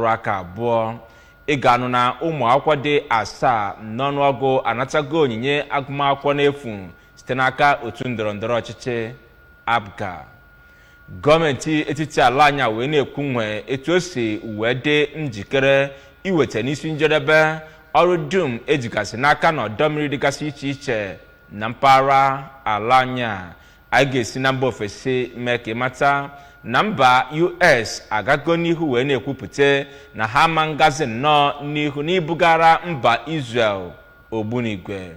Raka abụọ ịganụ na ụmụ akwụkwọ dị asaa n'ọnụọgụ anatago onyinye agụmakwụkwọ n'efu site n'aka otu ndọrọndọrọ ọchịchị APGA. Gọọmenti etiti ala anya wee na-ekwu nwe etu o si wee dị njikere iweta n'isi njedebe ọrụ dum ejigasị n'aka n'ọdọ mmiri dịgasị iche iche na mpaghara ala anya. A ga-esi na mba ofesi mee ka ịmata na mba US agago n'ihu wee na-ekwupụta na ha ma ngazi nnọọ n'ihu n'ibugara mba Israel ogbunigwe.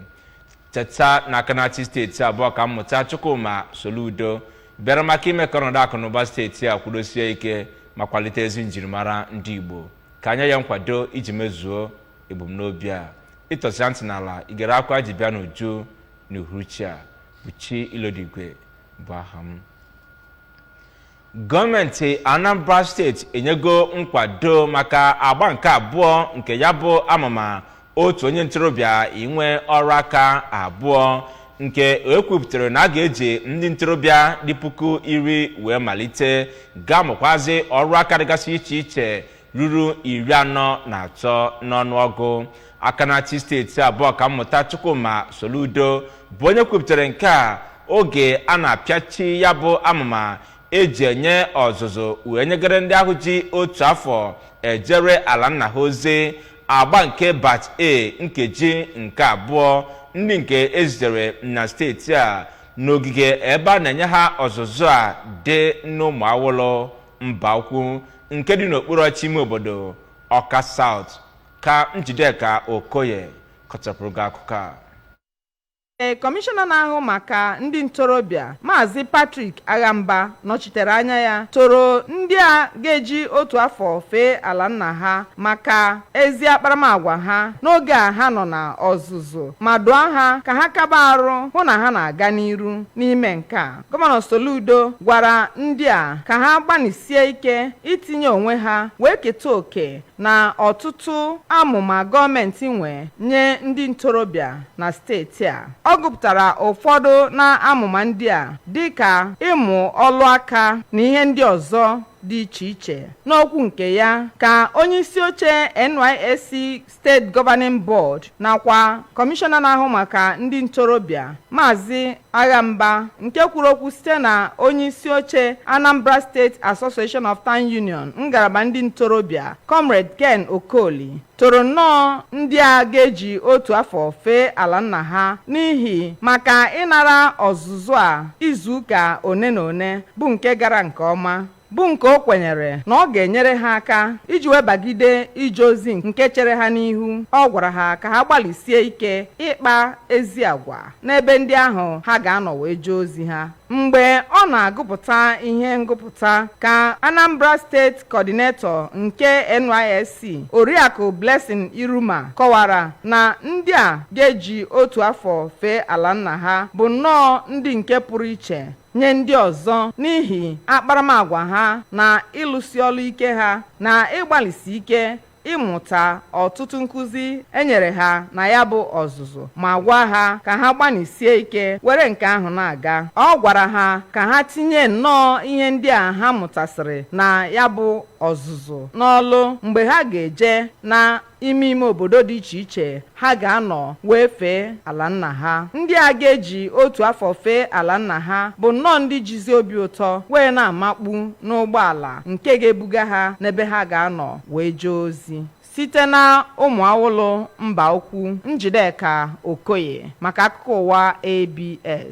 Teta na Kanati steeti abụọ ka mmụta Chukwuma Soludo bịara maka ime ka ọnọdụ akụ na ụba steeti a kwudosie ike ma kwalite ezi njirimara ndị Igbo ka anya ya nkwado iji mezuo ebumnobi a. Ịtọsịa ntị n'ala igere akwa ji bịa n'uju n'uhuruchi a. Uchi Ilodigwe bụ aha m. Gọọmenti Anambra steeti enyego nkwado maka agba nke abụọ nke ya bụ amụma otu onye ntorobịa inwe ọrụ aka abụọ nke ekwupụtara na a ga-eji ndị ntorobịa dị 10,000 wee malite ga-amụkwazi ọrụ aka dịgasị iche iche ruru 43 n'ọnụọgụ. Akanati steeti abụọ ka mmụta Chukwuma Soludo bụ onye kwupụtara nke a oge a na-apịachi ya bụ amụma eji enye ọzụzụ wee nyegara ndị ahụ ji otu afọ ejere ala nna ha ozi agba nke batch A nkeji nke abụọ ndị nke ezitere na steeti a n'ogige ebe a na-enye ha ọzụzụ a dị n'ụmụ awụlụ mba ukwu nke dị n'okpuru ọchị ime obodo Ọka South. Ka Njideka Okoye kọchapụrụ gị akụkọ a. Kọmishọna na-ahụ maka ndị ntorobịa Maazị Patrick Aghamba nọchitere anya ya toro ndị a ga-eji otu afọ fee ala nna ha maka ezi akparamagwa ha n'oge a ha nọ na ọzụzụ ma dụọ ha ka ha kaba arụ hụ na ha na-aga n'iru n'ime nke a. Gọvanọ Soludo gwara ndị a ka ha gbanisie ike itinye onwe ha wee keta oke na ọtụtụ amụma gọọmenti nwe nye ndị ntorobịa na steeti a. Ọ gụpụtara ụfọdụ na amụma ndị a dịka ịmụ ọlụ aka na ihe ndị ọzọ dị iche iche. N'okwu nke ya ka onye isi oche NYSC State Governing Board nakwa kọmishọna na-ahụ maka ndị ntorobịa Maazị Aghamba nke kwuru okwu site na onye isi oche Anambra State Association of Town Union ngalaba ndị ntorobịa Comrade Ken Okoli toro nnọọ ndị a ga-eji otu afọ fee ala nna ha n'ihi maka ịnara ọzụzụ a izuụka one na one bụ nke gara nke ọma bụ nke o kwenyere na ọ ga-enyere ha aka iji webagide ije ozi nke chere ha n'ihu. Ọ gwara ha ka ha gbalịsie ike ịkpa ezi agwa n'ebe ndị ahụ ha ga-anọ wee jee ozi ha. Mgbe ọ na-agụpụta ihe ngụpụta ka Anambra State Coordinator nke NYSC Oriakụ Blessing Iruma kọwara na ndị a ga-eji otu afọ fee ala nna ha bụ nnọọ ndị nke pụrụ iche nye ndị ọzọ n'ihi akparamagwa ha na ịlụsi ọlụ ike ha na ịgbalịsi ike ịmụta ọtụtụ nkụzi enyere ha na ya bụ ọzụzụ ma gwa ha ka ha gbanisie ike were nke ahụ na-aga. Ọ gwara ha ka ha tinye nnọọ ihe ndị a ha mụtasịrị na ya bụ ọzụzụ n'ọlụ mgbe ha ga-eje na ime obodo dị iche iche ha ga-anọ wee fee ala nna ha. Ndị a ga-eji otu afọ fee ala nna ha bụ nnọọ ndị jizi obi ụtọ wee na-amakpu n'ụgbọala nke ga-ebuga ha n'ebe ha ga-anọ wee jee ozi. Site na ụmụ awụlụ mba ukwu, Njideka Okoye maka akụkọ ụwa ABS.